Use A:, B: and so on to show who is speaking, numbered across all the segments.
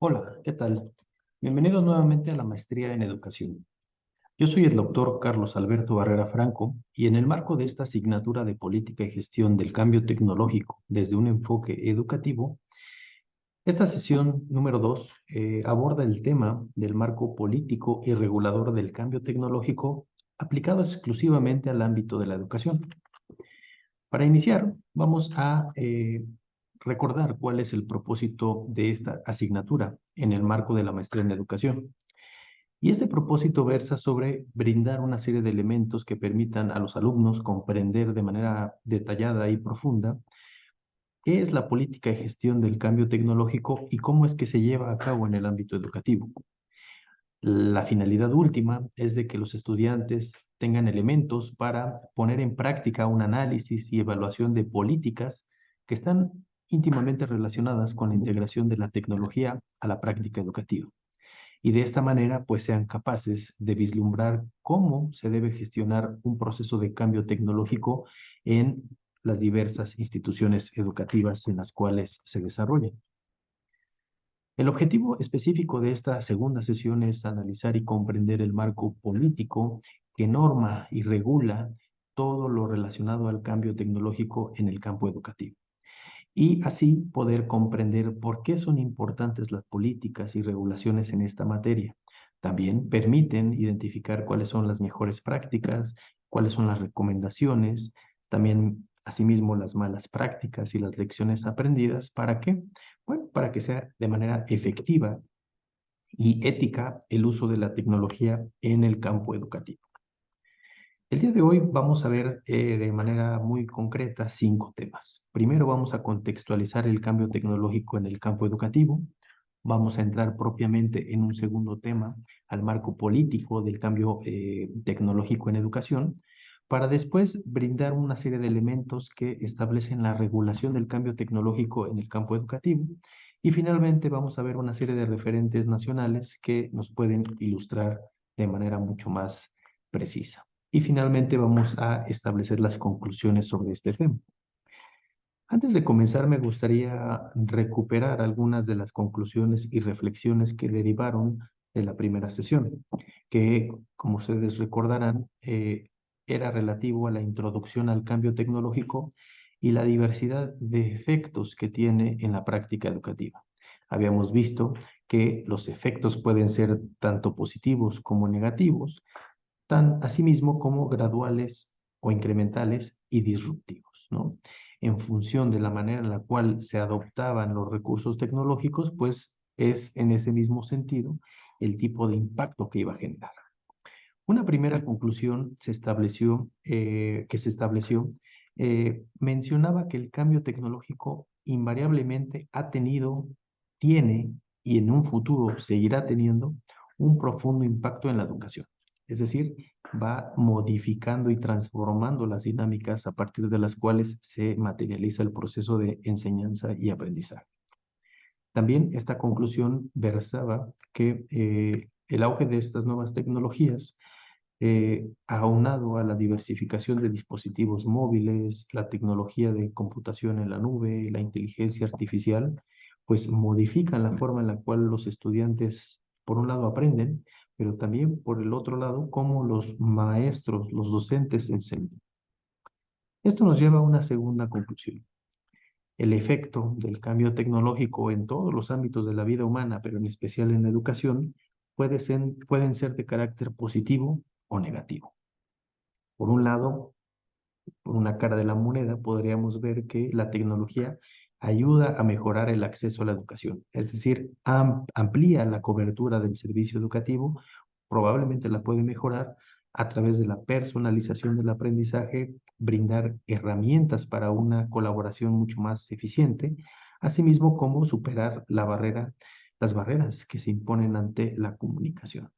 A: Hola, ¿qué tal? Bienvenidos nuevamente a la Maestría en Educación. Yo soy el doctor Carlos Alberto Barrera Franco y en el marco de esta asignatura de Política y Gestión del Cambio Tecnológico desde un enfoque educativo, esta sesión número 2 aborda el tema del marco político y regulador del cambio tecnológico aplicado exclusivamente al ámbito de la educación. Para iniciar, vamos a recordar cuál es el propósito de esta asignatura en el marco de la maestría en educación. Y este propósito versa sobre brindar una serie de elementos que permitan a los alumnos comprender de manera detallada y profunda qué es la política y gestión del cambio tecnológico y cómo es que se lleva a cabo en el ámbito educativo. La finalidad última es de que los estudiantes tengan elementos para poner en práctica un análisis y evaluación de políticas que están íntimamente relacionadas con la integración de la tecnología a la práctica educativa. Y de esta manera, pues sean capaces de vislumbrar cómo se debe gestionar un proceso de cambio tecnológico en las diversas instituciones educativas en las cuales se desarrollen. El objetivo específico de esta segunda sesión es analizar y comprender el marco político que norma y regula todo lo relacionado al cambio tecnológico en el campo educativo y así poder comprender por qué son importantes las políticas y regulaciones en esta materia. También permiten identificar cuáles son las mejores prácticas, cuáles son las recomendaciones, también asimismo las malas prácticas y las lecciones aprendidas. ¿Para qué? Bueno, para que sea de manera efectiva y ética el uso de la tecnología en el campo educativo. El día de hoy vamos a ver de manera muy concreta 5 temas. Primero vamos a contextualizar el cambio tecnológico en el campo educativo. Vamos a entrar propiamente en un segundo tema al marco político del cambio tecnológico en educación, para después brindar una serie de elementos que establecen la regulación del cambio tecnológico en el campo educativo. Y finalmente vamos a ver una serie de referentes nacionales que nos pueden ilustrar de manera mucho más precisa. Y finalmente vamos a establecer las conclusiones sobre este tema. Antes de comenzar, me gustaría recuperar algunas de las conclusiones y reflexiones que derivaron de la primera sesión, que, como ustedes recordarán, era relativo a la introducción al cambio tecnológico y la diversidad de efectos que tiene en la práctica educativa. Habíamos visto que los efectos pueden ser tanto positivos como negativos, tan asimismo como graduales o incrementales y disruptivos, ¿no? En función de la manera en la cual se adoptaban los recursos tecnológicos, pues es en ese mismo sentido el tipo de impacto que iba a generar. Una primera conclusión que se estableció mencionaba que el cambio tecnológico invariablemente ha tenido, tiene y en un futuro seguirá teniendo un profundo impacto en la educación. Es decir, va modificando y transformando las dinámicas a partir de las cuales se materializa el proceso de enseñanza y aprendizaje. También esta conclusión versaba que el auge de estas nuevas tecnologías aunado a la diversificación de dispositivos móviles, la tecnología de computación en la nube, la inteligencia artificial, pues modifican la forma en la cual los estudiantes, por un lado, aprenden, pero también por el otro lado, cómo los maestros, los docentes enseñan. Esto nos lleva a una segunda conclusión. El efecto del cambio tecnológico en todos los ámbitos de la vida humana, pero en especial en la educación, pueden ser de carácter positivo o negativo. Por un lado, por una cara de la moneda, podríamos ver que la tecnología ayuda a mejorar el acceso a la educación, es decir, amplía la cobertura del servicio educativo, probablemente la puede mejorar a través de la personalización del aprendizaje, brindar herramientas para una colaboración mucho más eficiente, asimismo como superar las barreras que se imponen ante la comunicación.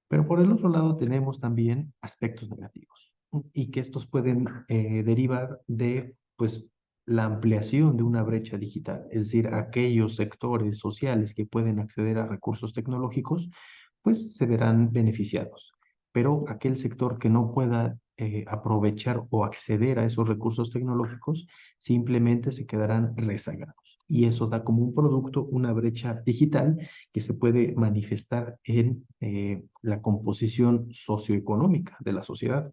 A: Pero por el otro lado tenemos también aspectos negativos y que estos pueden derivar de pues, la ampliación de una brecha digital, es decir, aquellos sectores sociales que pueden acceder a recursos tecnológicos, pues se verán beneficiados. Pero aquel sector que no pueda aprovechar o acceder a esos recursos tecnológicos, simplemente se quedarán rezagados. Y eso da como un producto una brecha digital que se puede manifestar en la composición socioeconómica de la sociedad.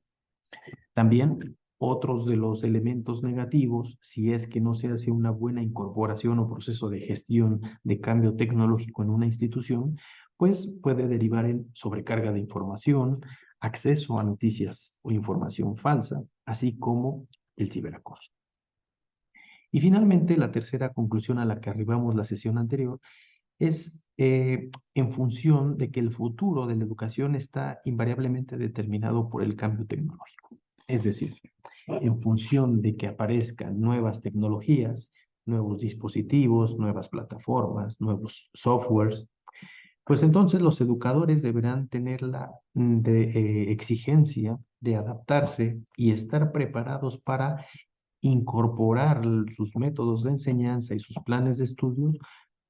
A: También otros de los elementos negativos, si es que no se hace una buena incorporación o proceso de gestión de cambio tecnológico en una institución, pues puede derivar en sobrecarga de información, acceso a noticias o información falsa, así como el ciberacoso. Y finalmente, la tercera conclusión a la que arribamos la sesión anterior es en función de que el futuro de la educación está invariablemente determinado por el cambio tecnológico. Es decir, en función de que aparezcan nuevas tecnologías, nuevos dispositivos, nuevas plataformas, nuevos softwares, pues entonces los educadores deberán tener la exigencia de adaptarse y estar preparados para incorporar sus métodos de enseñanza y sus planes de estudios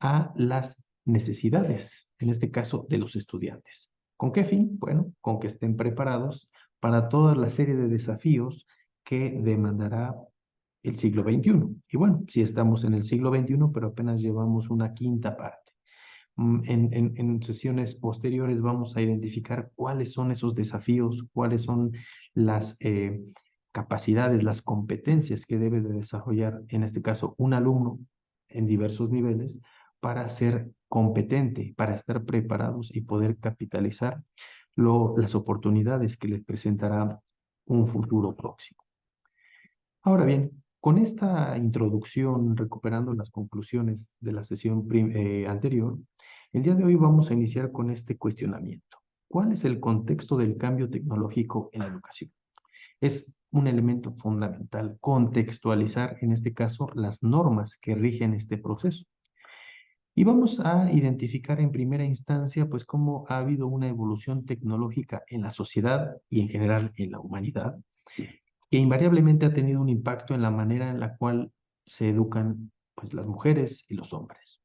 A: a las necesidades, en este caso, de los estudiantes. ¿Con qué fin? Bueno, con que estén preparados para toda la serie de desafíos que demandará el siglo XXI. Y bueno, sí estamos en el siglo XXI, pero apenas llevamos una quinta parte. En sesiones posteriores vamos a identificar cuáles son esos desafíos, cuáles son las capacidades, las competencias que debe de desarrollar, en este caso, un alumno en diversos niveles para ser competente, para estar preparados y poder capitalizar las oportunidades que les presentará un futuro próximo. Ahora bien, con esta introducción, recuperando las conclusiones de la sesión anterior, el día de hoy vamos a iniciar con este cuestionamiento. ¿Cuál es el contexto del cambio tecnológico en la educación? Es un elemento fundamental contextualizar, en este caso, las normas que rigen este proceso. Y vamos a identificar en primera instancia, pues, cómo ha habido una evolución tecnológica en la sociedad y en general en la humanidad, que invariablemente ha tenido un impacto en la manera en la cual se educan, pues, las mujeres y los hombres.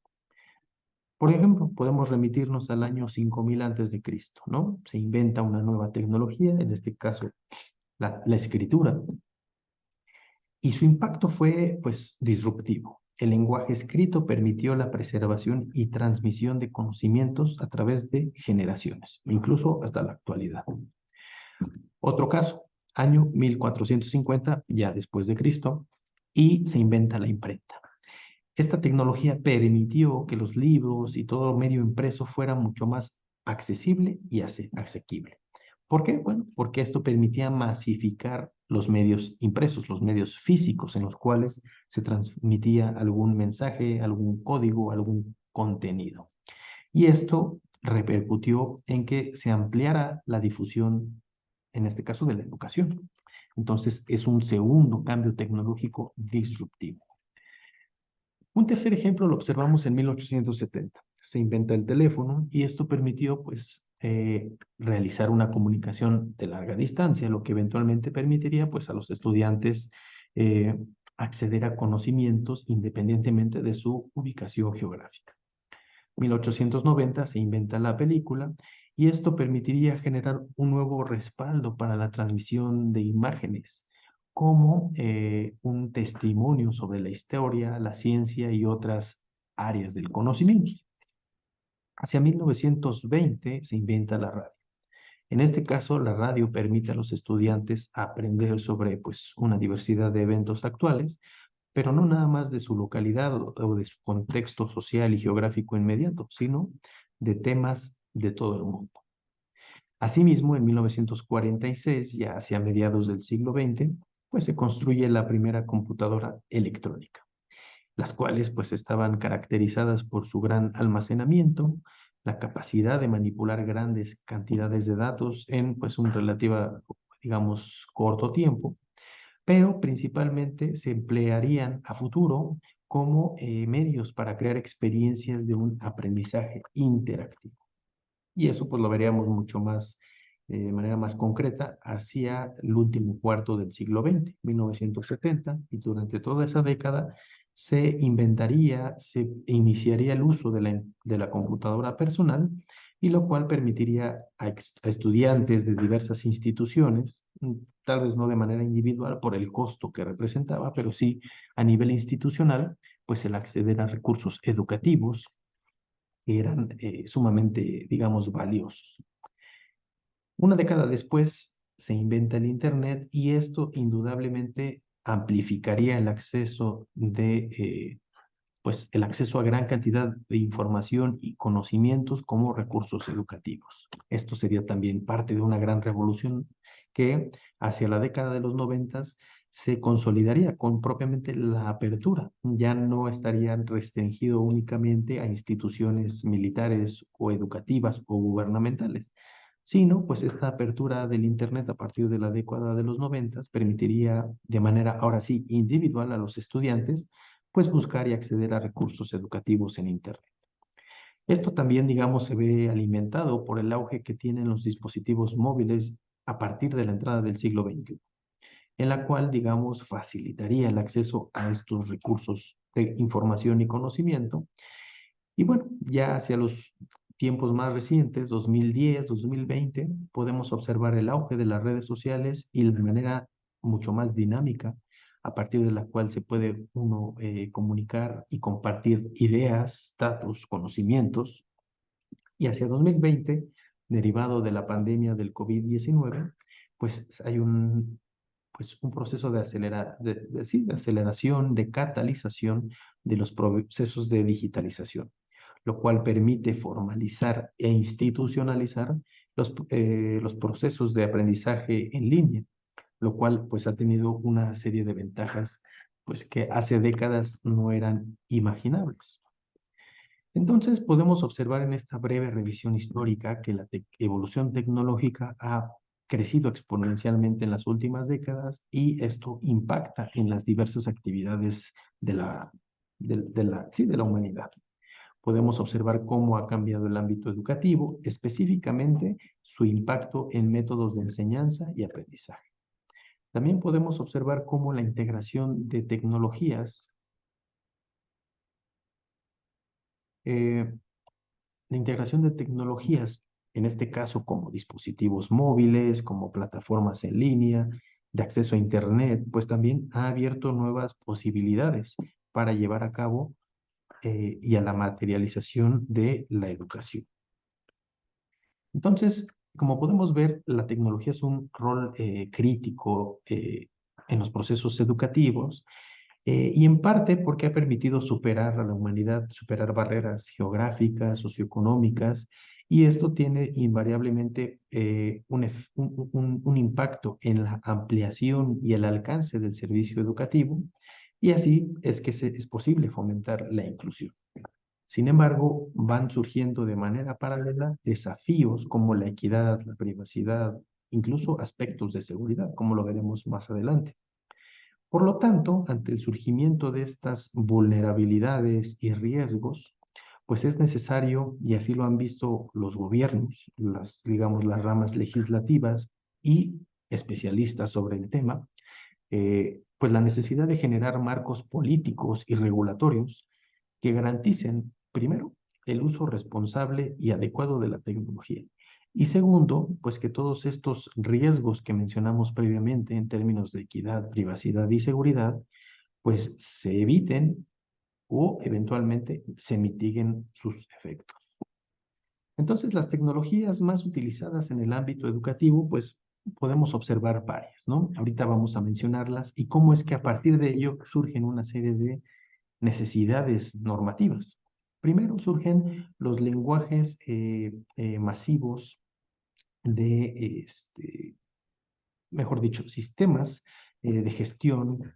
A: Por ejemplo, podemos remitirnos al año 5000 antes de Cristo, ¿no? Se inventa una nueva tecnología, en este caso la escritura, y su impacto fue, pues, disruptivo. El lenguaje escrito permitió la preservación y transmisión de conocimientos a través de generaciones, incluso hasta la actualidad. Otro caso, año 1450, ya después de Cristo, y se inventa la imprenta. Esta tecnología permitió que los libros y todo medio impreso fuera mucho más accesible y asequible. ¿Por qué? Bueno, porque esto permitía masificar los medios impresos, los medios físicos en los cuales se transmitía algún mensaje, algún código, algún contenido. Y esto repercutió en que se ampliara la difusión, en este caso, de la educación. Entonces, es un segundo cambio tecnológico disruptivo. Un tercer ejemplo lo observamos en 1870. Se inventa el teléfono y esto permitió, pues, realizar una comunicación de larga distancia, lo que eventualmente permitiría, pues, a los estudiantes eh, acceder a conocimientos independientemente de su ubicación geográfica. 1890 se inventa la película y esto permitiría generar un nuevo respaldo para la transmisión de imágenes como un testimonio sobre la historia, la ciencia y otras áreas del conocimiento. Hacia 1920 se inventa la radio. En este caso, la radio permite a los estudiantes aprender sobre, pues, una diversidad de eventos actuales, pero no nada más de su localidad o de su contexto social y geográfico inmediato, sino de temas de todo el mundo. Asimismo, en 1946, ya hacia mediados del siglo XX, pues se construye la primera computadora electrónica, las cuales pues estaban caracterizadas por su gran almacenamiento, la capacidad de manipular grandes cantidades de datos en pues un relativa, digamos, corto tiempo, pero principalmente se emplearían a futuro como medios para crear experiencias de un aprendizaje interactivo. Y eso pues lo veríamos mucho más, de manera más concreta, hacia el último cuarto del siglo XX, 1970, y durante toda esa década se inventaría, se iniciaría el uso de la computadora personal, y lo cual permitiría a estudiantes de diversas instituciones, tal vez no de manera individual por el costo que representaba, pero sí a nivel institucional, pues el acceder a recursos educativos que eran sumamente, digamos, valiosos. Una década después se inventa el Internet y esto indudablemente amplificaría el acceso pues el acceso a gran cantidad de información y conocimientos como recursos educativos. Esto sería también parte de una gran revolución que hacia la década de los 90 se consolidaría con propiamente la apertura. Ya no estarían restringido únicamente a instituciones militares o educativas o gubernamentales, sino pues esta apertura del Internet a partir de la década de los 90 permitiría de manera ahora sí individual a los estudiantes pues buscar y acceder a recursos educativos en Internet. Esto también, digamos, se ve alimentado por el auge que tienen los dispositivos móviles a partir de la entrada del siglo XXI, en la cual, digamos, facilitaría el acceso a estos recursos de información y conocimiento. Y bueno, ya hacia los tiempos más recientes, 2010, 2020, podemos observar el auge de las redes sociales y la manera mucho más dinámica a partir de la cual se puede uno comunicar y compartir ideas, datos, conocimientos. Y hacia 2020, derivado de la pandemia del COVID-19, pues hay pues, un proceso sí, de aceleración, de catalización de los procesos de digitalización, lo cual permite formalizar e institucionalizar los procesos de aprendizaje en línea, lo cual pues ha tenido una serie de ventajas pues que hace décadas no eran imaginables. Entonces podemos observar en esta breve revisión histórica que la evolución tecnológica ha crecido exponencialmente en las últimas décadas y esto impacta en las diversas actividades sí, de la humanidad. Podemos observar cómo ha cambiado el ámbito educativo, específicamente su impacto en métodos de enseñanza y aprendizaje. También podemos observar cómo la integración de tecnologías, eh, en este caso como dispositivos móviles, como plataformas en línea, de acceso a Internet, pues también ha abierto nuevas posibilidades para llevar a cabo y a la materialización de la educación. Entonces, como podemos ver, la tecnología es un rol crítico en los procesos educativos y en parte porque ha permitido superar a la humanidad, superar barreras geográficas, socioeconómicas, y esto tiene invariablemente un impacto en la ampliación y el alcance del servicio educativo, y así es que es posible fomentar la inclusión. Sin embargo, van surgiendo de manera paralela desafíos como la equidad, la privacidad, incluso aspectos de seguridad, como lo veremos más adelante. Por lo tanto, ante el surgimiento de estas vulnerabilidades y riesgos, pues es necesario, y así lo han visto los gobiernos, digamos, las ramas legislativas y especialistas sobre el tema, pues la necesidad de generar marcos políticos y regulatorios que garanticen, primero, el uso responsable y adecuado de la tecnología. Y segundo, pues que todos estos riesgos que mencionamos previamente en términos de equidad, privacidad y seguridad, pues se eviten o eventualmente se mitiguen sus efectos. Entonces, las tecnologías más utilizadas en el ámbito educativo, pues podemos observar varias, ¿no? Ahorita vamos a mencionarlas y cómo es que a partir de ello surgen una serie de necesidades normativas. Primero surgen los lenguajes masivos mejor dicho, sistemas de gestión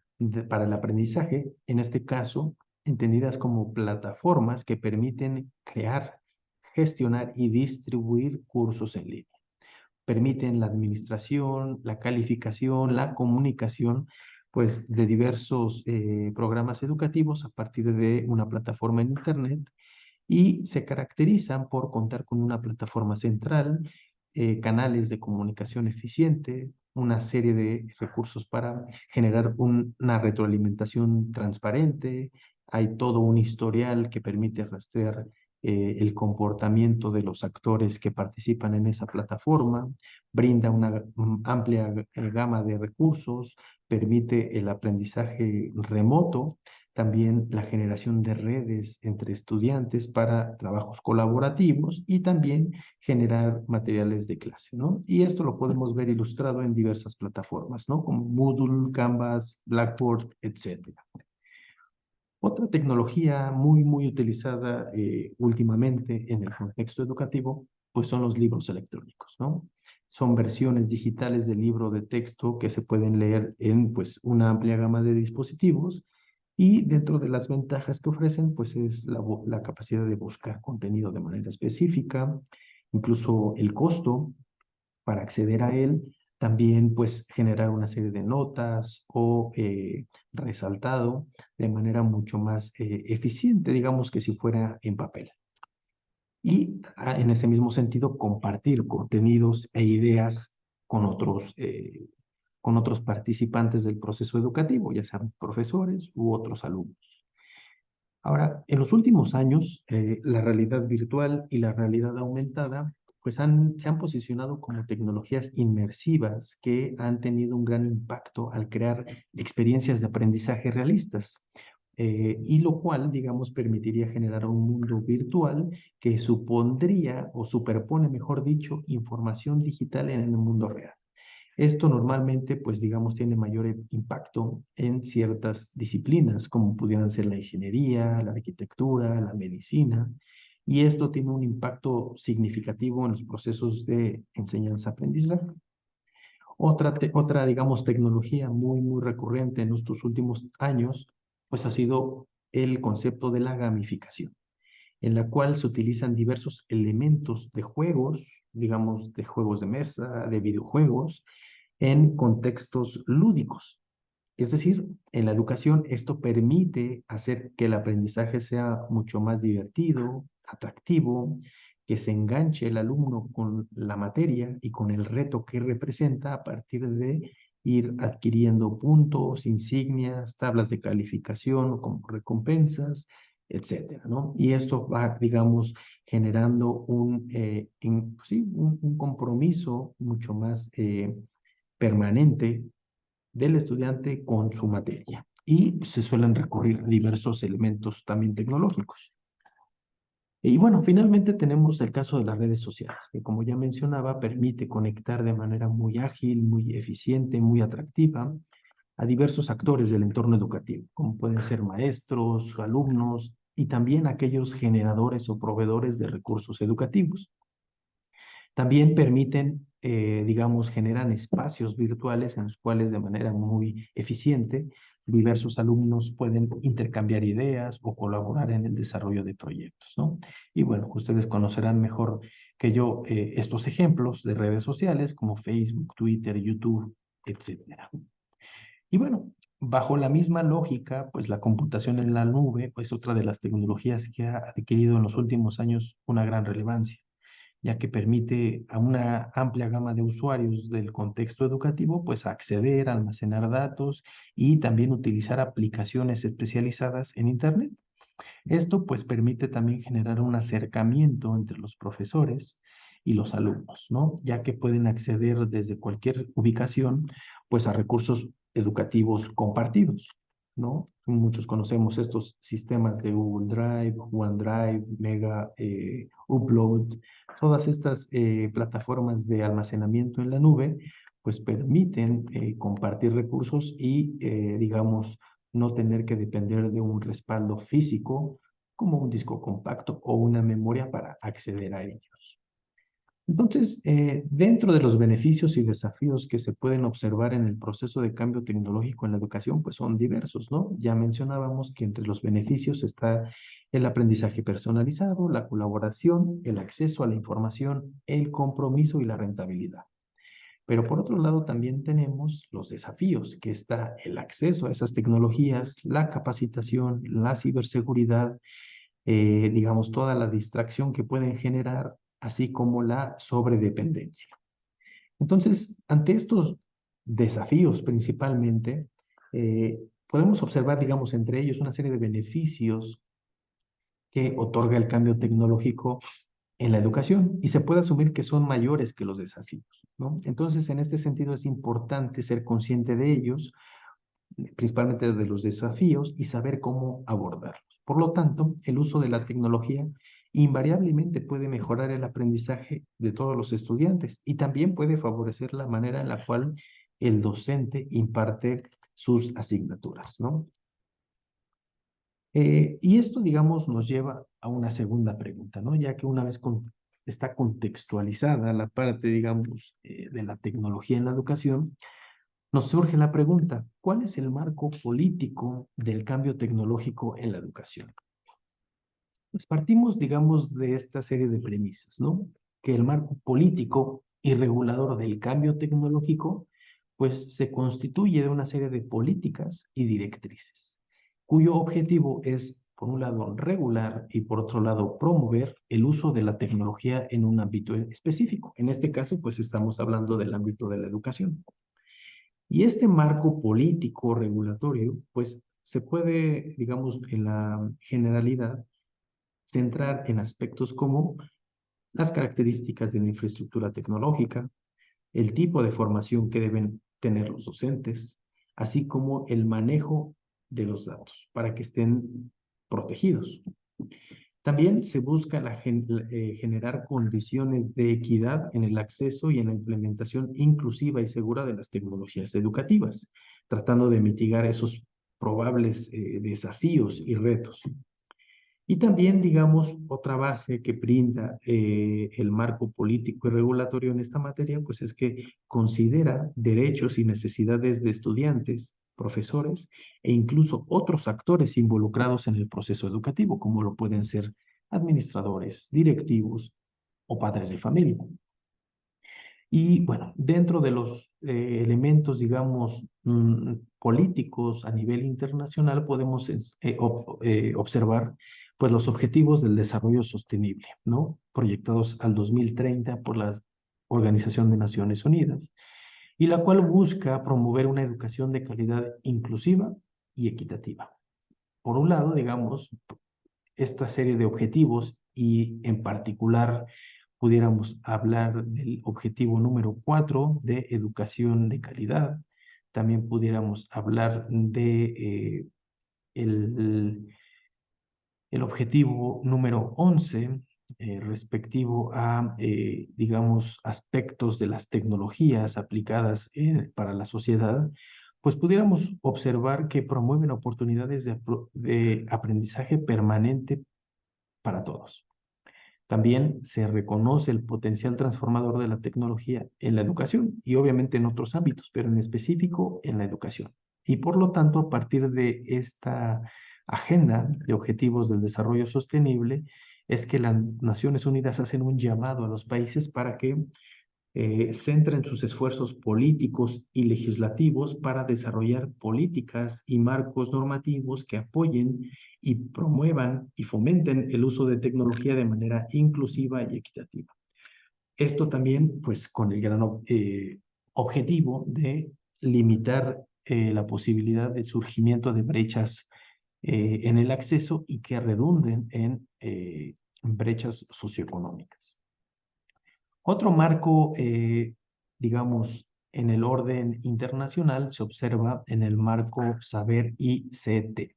A: para el aprendizaje, en este caso, entendidas como plataformas que permiten crear, gestionar y distribuir cursos en línea. Permiten la administración, la calificación, la comunicación, pues de diversos programas educativos a partir de una plataforma en Internet y se caracterizan por contar con una plataforma central, canales de comunicación eficiente, una serie de recursos para generar una retroalimentación transparente, hay todo un historial que permite rastrear el comportamiento de los actores que participan en esa plataforma, brinda una amplia gama de recursos, permite el aprendizaje remoto, también la generación de redes entre estudiantes para trabajos colaborativos y también generar materiales de clase, ¿no? Y esto lo podemos ver ilustrado en diversas plataformas, ¿no? Como Moodle, Canvas, Blackboard, etcétera. Otra tecnología muy utilizada últimamente en el contexto educativo, pues son los libros electrónicos, ¿no? Son versiones digitales del libro de texto que se pueden leer en, pues, una amplia gama de dispositivos y dentro de las ventajas que ofrecen, pues es la capacidad de buscar contenido de manera específica, incluso el costo para acceder a él, también pues generar una serie de notas o resaltado de manera mucho más eficiente, digamos que si fuera en papel. Y en ese mismo sentido, compartir contenidos e ideas con otros participantes del proceso educativo, ya sean profesores u otros alumnos. Ahora, en los últimos años, la realidad virtual y la realidad aumentada pues se han posicionado como tecnologías inmersivas que han tenido un gran impacto al crear experiencias de aprendizaje realistas, y lo cual, digamos, permitiría generar un mundo virtual que supondría o superpone, mejor dicho, información digital en el mundo real. Esto normalmente, pues digamos, tiene mayor impacto en ciertas disciplinas, como pudieran ser la ingeniería, la arquitectura, la medicina, y esto tiene un impacto significativo en los procesos de enseñanza-aprendizaje. Otra, digamos, tecnología muy recurrente en estos últimos años, pues ha sido el concepto de la gamificación, en la cual se utilizan diversos elementos de juegos, digamos, de juegos de mesa, de videojuegos, en contextos lúdicos. Es decir, en la educación esto permite hacer que el aprendizaje sea mucho más divertido, atractivo, que se enganche el alumno con la materia y con el reto que representa a partir de ir adquiriendo puntos, insignias, tablas de calificación como recompensas, etcétera, ¿no? Y esto va, digamos, generando un compromiso mucho más permanente del estudiante con su materia. Y se suelen recurrir a diversos elementos también tecnológicos. Y bueno, finalmente tenemos el caso de las redes sociales, que como ya mencionaba, permite conectar de manera muy ágil, muy eficiente, muy atractiva a diversos actores del entorno educativo, como pueden ser maestros, alumnos y también aquellos generadores o proveedores de recursos educativos. También permiten, digamos, generan espacios virtuales en los cuales de manera muy eficiente diversos alumnos pueden intercambiar ideas o colaborar en el desarrollo de proyectos, ¿no? Y bueno, ustedes conocerán mejor que yo estos ejemplos de redes sociales como Facebook, Twitter, YouTube, etcétera. Y bueno, bajo la misma lógica, pues la computación en la nube es otra de las tecnologías que ha adquirido en los últimos años una gran relevancia, ya que permite a una amplia gama de usuarios del contexto educativo, pues acceder, almacenar datos y también utilizar aplicaciones especializadas en Internet. Esto pues permite también generar un acercamiento entre los profesores y los alumnos, ¿no? Ya que pueden acceder desde cualquier ubicación pues a recursos educativos compartidos, ¿no? Muchos conocemos estos sistemas de Google Drive, OneDrive, Mega Upload, todas estas plataformas de almacenamiento en la nube pues permiten compartir recursos y digamos no tener que depender de un respaldo físico como un disco compacto o una memoria para acceder a ellos. Entonces, dentro de los beneficios y desafíos que se pueden observar en el proceso de cambio tecnológico en la educación, pues son diversos, ¿no? Ya mencionábamos que entre los beneficios está el aprendizaje personalizado, la colaboración, el acceso a la información, el compromiso y la rentabilidad. Pero por otro lado también tenemos los desafíos, que está el acceso a esas tecnologías, la capacitación, la ciberseguridad, digamos, toda la distracción que pueden generar, así como la sobredependencia. Entonces, ante estos desafíos principalmente, podemos observar, digamos, entre ellos una serie de beneficios que otorga el cambio tecnológico en la educación y se puede asumir que son mayores que los desafíos, ¿no? Entonces, en este sentido es importante ser consciente de ellos, principalmente de los desafíos y saber cómo abordarlos. Por lo tanto, el uso de la tecnología invariablemente puede mejorar el aprendizaje de todos los estudiantes y también puede favorecer la manera en la cual el docente imparte sus asignaturas, ¿no? Y esto, digamos, nos lleva a una segunda pregunta, ¿no? Ya que una vez está contextualizada la parte, digamos, de la tecnología en la educación, nos surge la pregunta, ¿cuál es el marco político del cambio tecnológico en la educación? Pues partimos, digamos, de esta serie de premisas, ¿no? Que el marco político y regulador del cambio tecnológico, pues se constituye de una serie de políticas y directrices, cuyo objetivo es, por un lado, regular y por otro lado, promover el uso de la tecnología en un ámbito específico. En este caso, pues estamos hablando del ámbito de la educación. Y este marco político regulatorio, pues se puede, digamos, en la generalidad, centrar en aspectos como las características de la infraestructura tecnológica, el tipo de formación que deben tener los docentes, así como el manejo de los datos para que estén protegidos. También se busca generar condiciones de equidad en el acceso y en la implementación inclusiva y segura de las tecnologías educativas, tratando de mitigar esos probables desafíos y retos. Y también, digamos, otra base que brinda el marco político y regulatorio en esta materia, pues es que considera derechos y necesidades de estudiantes, profesores e incluso otros actores involucrados en el proceso educativo, como lo pueden ser administradores, directivos o padres de familia. Y bueno, dentro de los elementos, digamos, políticos a nivel internacional, podemos observar pues los objetivos del desarrollo sostenible, ¿no? Proyectados al 2030 por la Organización de Naciones Unidas, y la cual busca promover una educación de calidad inclusiva y equitativa. Por un lado, digamos, esta serie de objetivos y en particular pudiéramos hablar del objetivo número 4 de educación de calidad. También pudiéramos hablar de el, el objetivo número 11 respectivo a, digamos, aspectos de las tecnologías aplicadas para la sociedad, pues pudiéramos observar que promueven oportunidades de aprendizaje permanente para todos. También se reconoce el potencial transformador de la tecnología en la educación y obviamente en otros ámbitos, pero en específico en la educación. Y por lo tanto, a partir de esta agenda de objetivos del desarrollo sostenible, es que las Naciones Unidas hacen un llamado a los países para que centren sus esfuerzos políticos y legislativos para desarrollar políticas y marcos normativos que apoyen y promuevan y fomenten el uso de tecnología de manera inclusiva y equitativa. Esto también, pues, con el gran objetivo de limitar la posibilidad de surgimiento de brechas en el acceso y que redunden en brechas socioeconómicas. Otro marco, digamos, en el orden internacional se observa en el marco Saber ICT.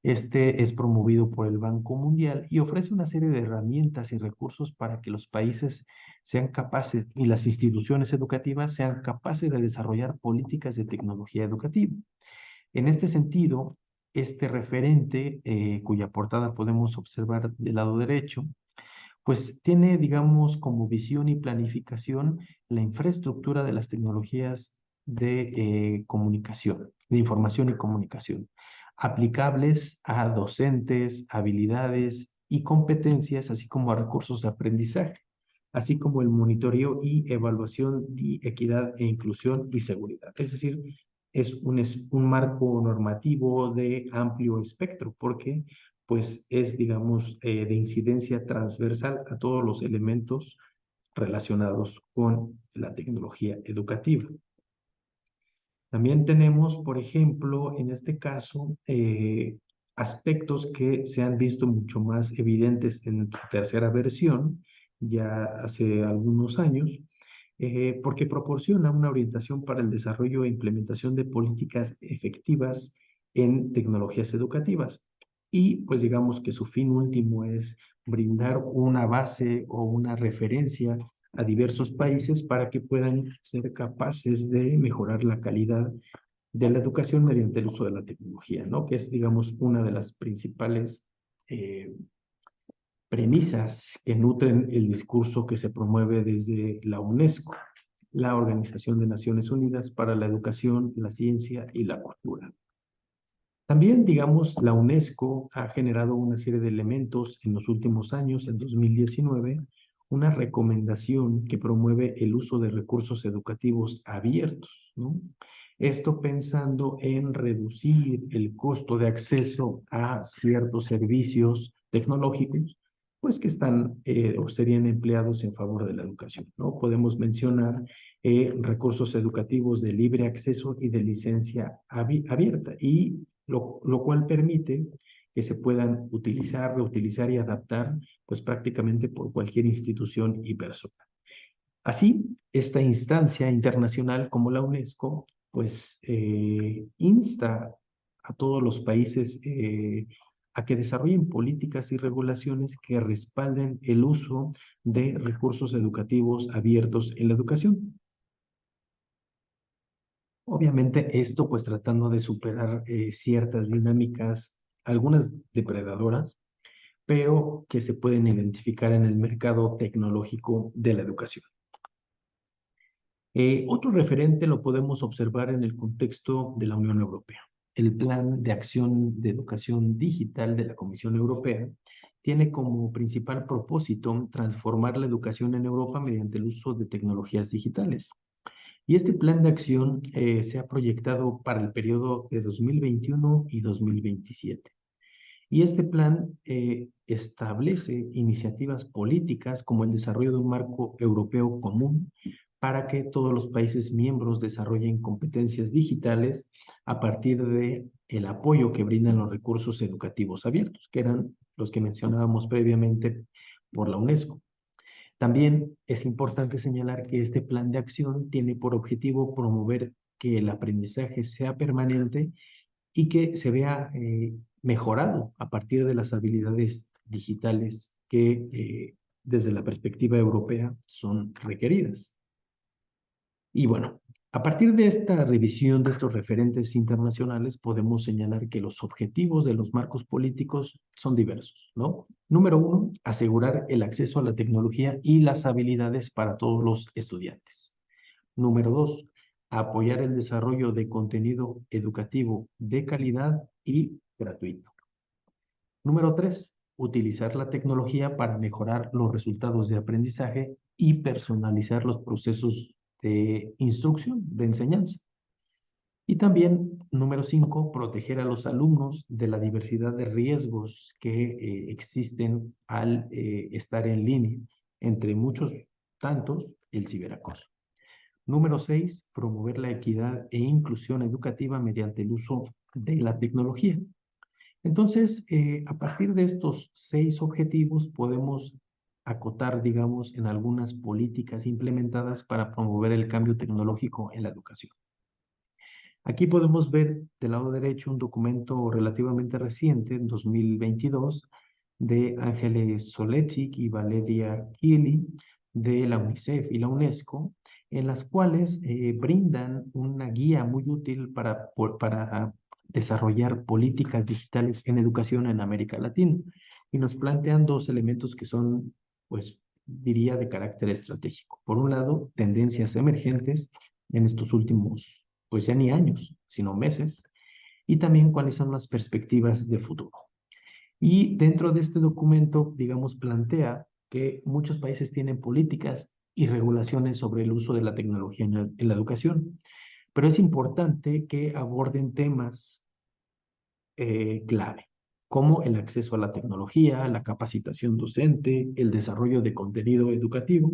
A: Este es promovido por el Banco Mundial y ofrece una serie de herramientas y recursos para que los países sean capaces y las instituciones educativas sean capaces de desarrollar políticas de tecnología educativa. En este sentido, este referente, cuya portada podemos observar del lado derecho, pues tiene, digamos, como visión y planificación la infraestructura de las tecnologías de comunicación, de información y comunicación, aplicables a docentes, habilidades y competencias, así como a recursos de aprendizaje, así como el monitoreo y evaluación de equidad e inclusión y seguridad. Es decir, es un marco normativo de amplio espectro, porque pues es, digamos, de incidencia transversal a todos los elementos relacionados con la tecnología educativa. También tenemos, por ejemplo, en este caso, aspectos que se han visto mucho más evidentes en su tercera versión, ya hace algunos años, porque proporciona una orientación para el desarrollo e implementación de políticas efectivas en tecnologías educativas. Y pues digamos que su fin último es brindar una base o una referencia a diversos países para que puedan ser capaces de mejorar la calidad de la educación mediante el uso de la tecnología, ¿no? Que es, digamos, una de las principales eh, premisas que nutren el discurso que se promueve desde la UNESCO, la Organización de Naciones Unidas para la Educación, la Ciencia y la Cultura. También, digamos, la UNESCO ha generado una serie de elementos en los últimos años, en 2019, una recomendación que promueve el uso de recursos educativos abiertos, ¿no? Esto pensando en reducir el costo de acceso a ciertos servicios tecnológicos, pues que están o serían empleados en favor de la educación, ¿no? Podemos mencionar recursos educativos de libre acceso y de licencia abierta, y lo cual permite que se puedan utilizar, reutilizar y adaptar pues prácticamente por cualquier institución y persona. Así, esta instancia internacional como la UNESCO pues insta a todos los países a que desarrollen políticas y regulaciones que respalden el uso de recursos educativos abiertos en la educación. Obviamente esto pues tratando de superar ciertas dinámicas, algunas depredadoras, pero que se pueden identificar en el mercado tecnológico de la educación. Otro referente lo podemos observar en el contexto de la Unión Europea. El Plan de Acción de Educación Digital de la Comisión Europea tiene como principal propósito transformar la educación en Europa mediante el uso de tecnologías digitales. Y este plan de acción se ha proyectado para el periodo de 2021 y 2027. Y este plan establece iniciativas políticas como el desarrollo de un marco europeo común para que todos los países miembros desarrollen competencias digitales a partir de el apoyo que brindan los recursos educativos abiertos, que eran los que mencionábamos previamente por la UNESCO. También es importante señalar que este plan de acción tiene por objetivo promover que el aprendizaje sea permanente y que se vea mejorado a partir de las habilidades digitales que desde la perspectiva europea son requeridas. Y bueno, a partir de esta revisión de estos referentes internacionales, podemos señalar que los objetivos de los marcos políticos son diversos, ¿no? Número uno, asegurar el acceso a la tecnología y las habilidades para todos los estudiantes. Número dos, apoyar el desarrollo de contenido educativo de calidad y gratuito. Número tres, utilizar la tecnología para mejorar los resultados de aprendizaje y personalizar los procesos de instrucción, de enseñanza. Y también, número cinco, proteger a los alumnos de la diversidad de riesgos que existen al estar en línea, entre muchos tantos, el ciberacoso. Número 6, promover la equidad e inclusión educativa mediante el uso de la tecnología. Entonces, a partir de estos 6 objetivos podemos acotar, digamos, en algunas políticas implementadas para promover el cambio tecnológico en la educación. Aquí podemos ver del lado derecho un documento relativamente reciente, en 2022, de Ángeles Soletic y Valeria Keely, de la UNICEF y la UNESCO, en las cuales brindan una guía muy útil para desarrollar políticas digitales en educación en América Latina. Y nos plantean dos elementos que son, pues, diría, de carácter estratégico. Por un lado, tendencias emergentes en estos últimos, pues ya ni años, sino meses, y también cuáles son las perspectivas de futuro. Y dentro de este documento, digamos, plantea que muchos países tienen políticas y regulaciones sobre el uso de la tecnología en la educación, pero es importante que aborden temas clave, como el acceso a la tecnología, la capacitación docente, el desarrollo de contenido educativo,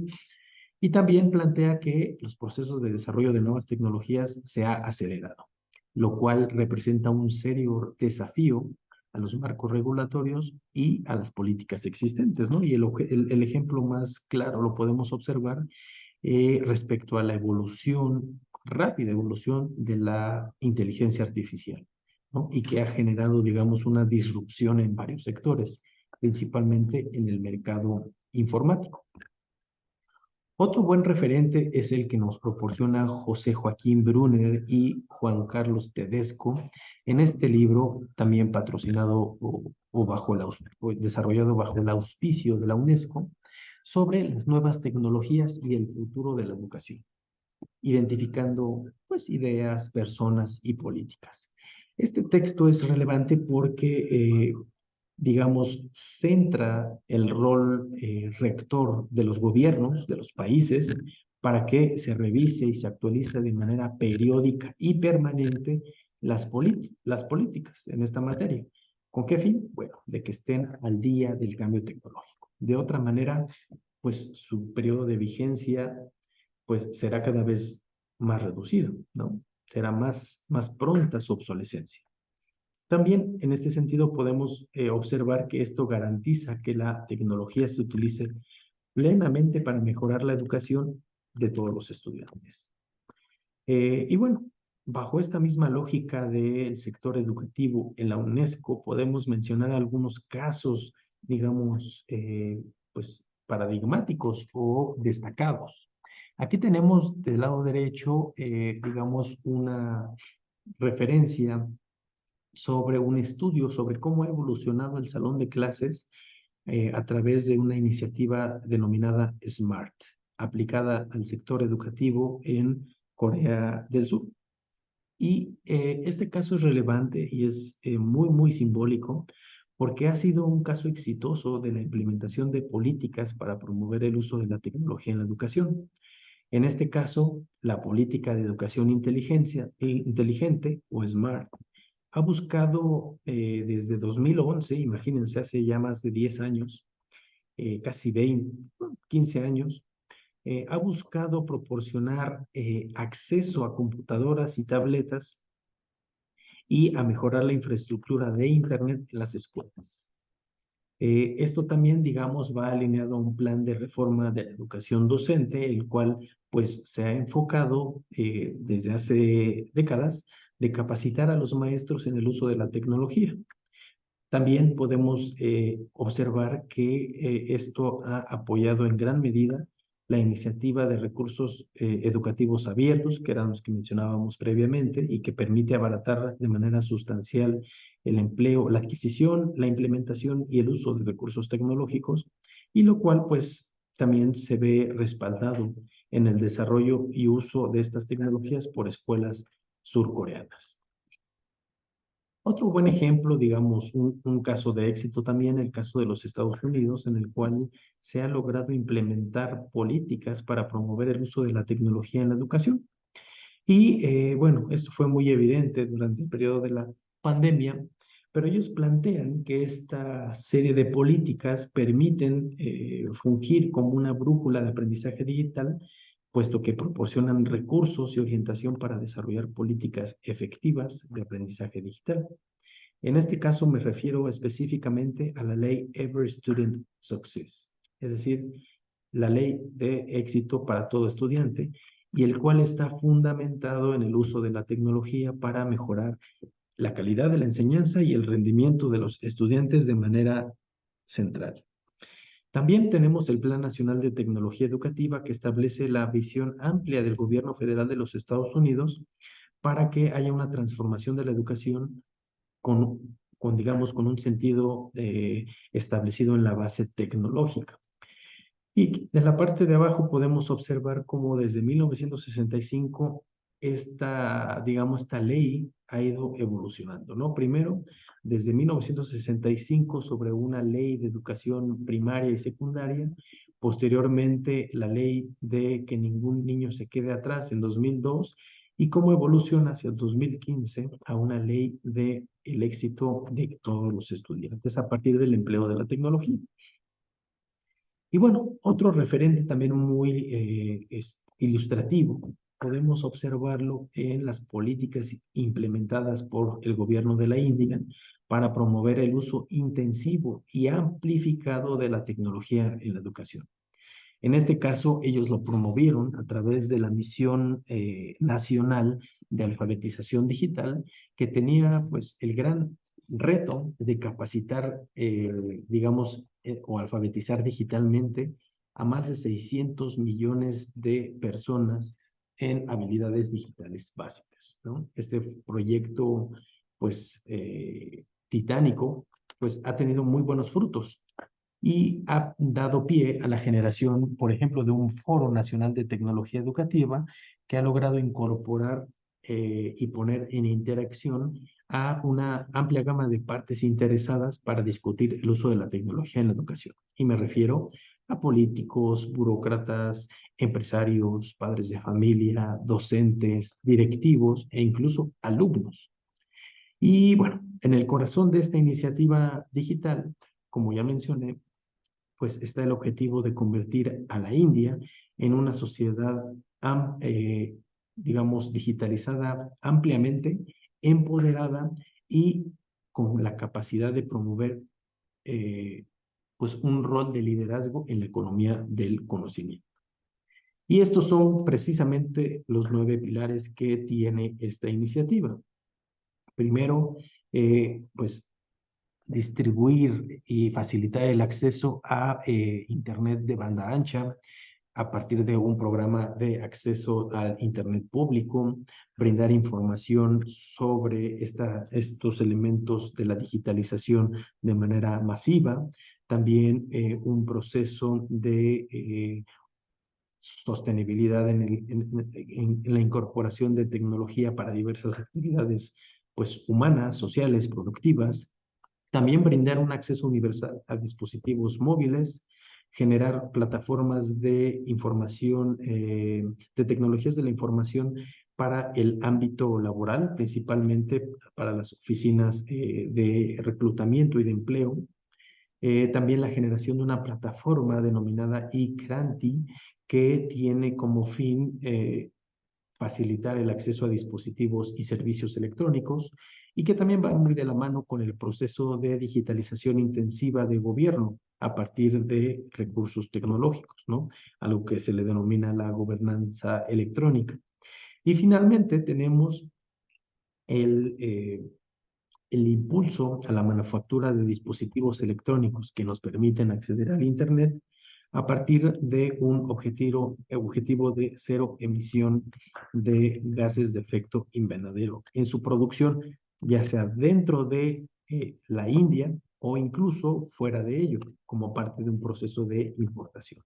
A: y también plantea que los procesos de desarrollo de nuevas tecnologías se ha acelerado, lo cual representa un serio desafío a los marcos regulatorios y a las políticas existentes, ¿no? Y el ejemplo más claro lo podemos observar respecto a la evolución, rápida evolución de la inteligencia artificial, ¿no? Y que ha generado, digamos, una disrupción en varios sectores, principalmente en el mercado informático. Otro buen referente es el que nos proporciona José Joaquín Brunner y Juan Carlos Tedesco en este libro, también patrocinado o desarrollado bajo el auspicio de la UNESCO, sobre las nuevas tecnologías y el futuro de la educación, identificando pues ideas, personas y políticas. Este texto es relevante porque digamos, centra el rol rector de los gobiernos, de los países, para que se revise y se actualice de manera periódica y permanente las políticas en esta materia. ¿Con qué fin? Bueno, de que estén al día del cambio tecnológico. De otra manera, pues su periodo de vigencia pues será cada vez más reducido, ¿no? Será más pronta su obsolescencia. También en este sentido podemos observar que esto garantiza que la tecnología se utilice plenamente para mejorar la educación de todos los estudiantes. Y bueno, bajo esta misma lógica del sector educativo en la UNESCO podemos mencionar algunos casos, digamos, pues paradigmáticos o destacados. Aquí tenemos del lado derecho, digamos, una referencia sobre un estudio sobre cómo ha evolucionado el salón de clases a través de una iniciativa denominada SMART, aplicada al sector educativo en Corea del Sur. Y este caso es relevante y es muy simbólico porque ha sido un caso exitoso de la implementación de políticas para promover el uso de la tecnología en la educación. En este caso, la política de educación inteligente o SMART ha buscado desde 2011, imagínense, hace ya más de 10 años, casi 20, 15 años, ha buscado proporcionar acceso a computadoras y tabletas y a mejorar la infraestructura de Internet en las escuelas. Esto también, digamos, va alineado a un plan de reforma de la educación docente, el cual pues se ha enfocado desde hace décadas de capacitar a los maestros en el uso de la tecnología. También podemos observar que esto ha apoyado en gran medida la iniciativa de recursos educativos abiertos, que eran los que mencionábamos previamente, y que permite abaratar de manera sustancial el empleo, la adquisición, la implementación y el uso de recursos tecnológicos, y lo cual pues también se ve respaldado en el desarrollo y uso de estas tecnologías por escuelas surcoreanas. Otro buen ejemplo, digamos, un caso de éxito también, el caso de los Estados Unidos, en el cual se ha logrado implementar políticas para promover el uso de la tecnología en la educación. Y bueno, esto fue muy evidente durante el periodo de la pandemia, pero ellos plantean que esta serie de políticas permiten fungir como una brújula de aprendizaje digital, puesto que proporcionan recursos y orientación para desarrollar políticas efectivas de aprendizaje digital. En este caso me refiero específicamente a la ley Every Student Success, es decir, la ley de éxito para todo estudiante, y el cual está fundamentado en el uso de la tecnología para mejorar la calidad de la enseñanza y el rendimiento de los estudiantes de manera central. También tenemos el Plan Nacional de Tecnología Educativa que establece la visión amplia del gobierno federal de los Estados Unidos para que haya una transformación de la educación digamos, con un sentido establecido en la base tecnológica. Y en la parte de abajo podemos observar cómo desde 1965 digamos, esta ley ha ido evolucionando, ¿no? Primero, desde 1965 sobre una ley de educación primaria y secundaria, posteriormente la ley de que ningún niño se quede atrás en 2002 y cómo evoluciona hacia el 2015 a una ley de el éxito de todos los estudiantes a partir del empleo de la tecnología. Y bueno, otro referente también muy ilustrativo podemos observarlo en las políticas implementadas por el gobierno de la India para promover el uso intensivo y amplificado de la tecnología en la educación. En este caso, ellos lo promovieron a través de la misión nacional de alfabetización digital, que tenía pues el gran reto de capacitar, digamos, o alfabetizar digitalmente a más de 600 millones de personas en habilidades digitales básicas, ¿no? Este proyecto, pues, titánico, pues ha tenido muy buenos frutos y ha dado pie a la generación, por ejemplo, de un Foro Nacional de Tecnología Educativa que ha logrado incorporar y poner en interacción a una amplia gama de partes interesadas para discutir el uso de la tecnología en la educación. Y me refiero a políticos, burócratas, empresarios, padres de familia, docentes, directivos e incluso alumnos. Y bueno, en el corazón de esta iniciativa digital, como ya mencioné, pues está el objetivo de convertir a la India en una sociedad, digamos, digitalizada ampliamente, empoderada y con la capacidad de promover pues un rol de liderazgo en la economía del conocimiento. Y estos son precisamente los 9 pilares que tiene esta iniciativa. Primero, pues distribuir y facilitar el acceso a Internet de banda ancha a partir de un programa de acceso al Internet público, brindar información sobre estos elementos de la digitalización de manera masiva, también un proceso de sostenibilidad en la incorporación de tecnología para diversas actividades pues, humanas, sociales, productivas, también brindar un acceso universal a dispositivos móviles, generar plataformas de información, de tecnologías de la información para el ámbito laboral, principalmente para las oficinas de reclutamiento y de empleo. También la generación de una plataforma denominada eCranti, que tiene como fin facilitar el acceso a dispositivos y servicios electrónicos y que también va muy de la mano con el proceso de digitalización intensiva de gobierno a partir de recursos tecnológicos, ¿no? A lo que se le denomina la gobernanza electrónica. Y finalmente tenemos el, eh, el impulso a la manufactura de dispositivos electrónicos que nos permiten acceder al Internet a partir de un objetivo de cero emisión de gases de efecto invernadero en su producción, ya sea dentro de la India o incluso fuera de ello, como parte de un proceso de importación.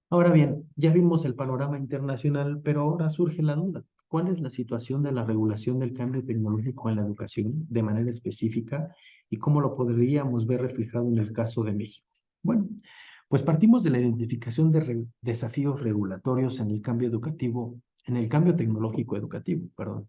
A: Ahora bien, ya vimos el panorama internacional, pero ahora surge la duda. ¿Cuál es la situación de la regulación del cambio tecnológico en la educación de manera específica y cómo lo podríamos ver reflejado en el caso de México? Bueno, pues partimos de la identificación de desafíos regulatorios en el cambio educativo, en el cambio tecnológico educativo, perdón.